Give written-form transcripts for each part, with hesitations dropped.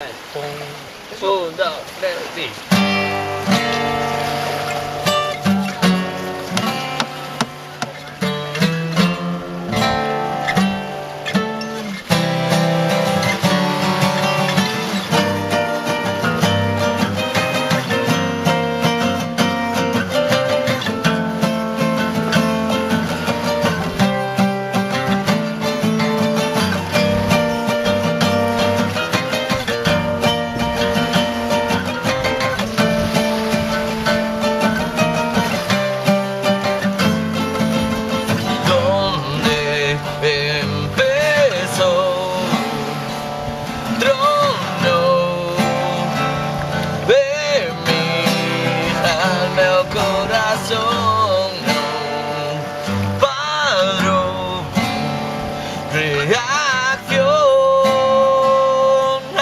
Un, dos, tres, sí. Corazón paró, reacción a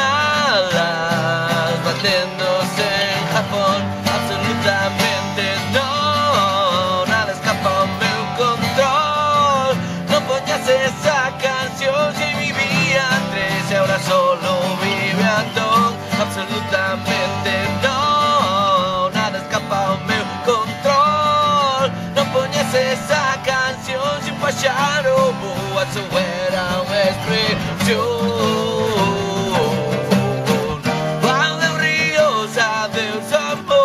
las batiéndose en Japón, absolutamente no, nada escapa a mi control. No ponías esa canción si vivía 13, ahora solo vive Antón, absolutamente no, nada escapa a mi control. No ponías essa canción sin fallar o whatsoever uma expresión. Vale o río, adeus amor.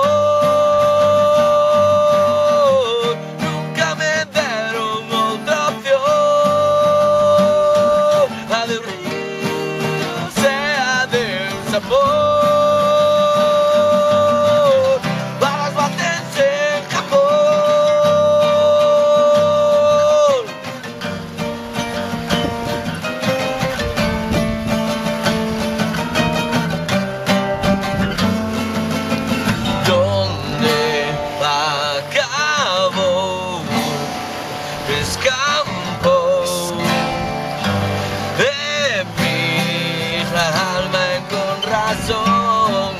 Nunca me deram outra opción. Adeus río, adeus amor. Escapó de mi alma con razón,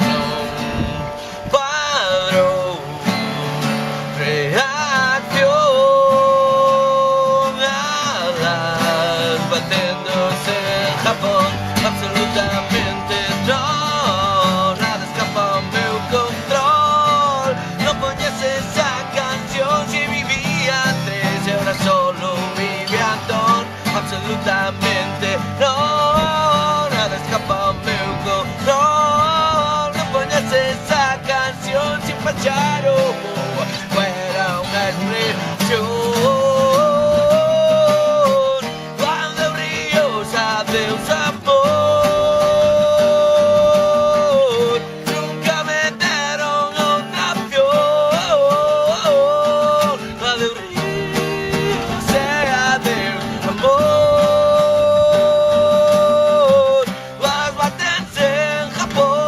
paró, reacción a las batiéndose en Japón, absolutamente no, nada escapa a mi control. No ponías esa canción si vivía 13, ahora solo vive Antón, absolutamente no, nada escapa a mi control. No ponías esa canción sin fallar o fuera una expresión. Cuando ríos, adeus amor. Nunca me deram outra opción. Adeus ríos, adeus amor. Las batense en Japón.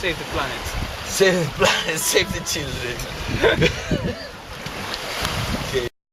Save the planet. Save the planet, save the children.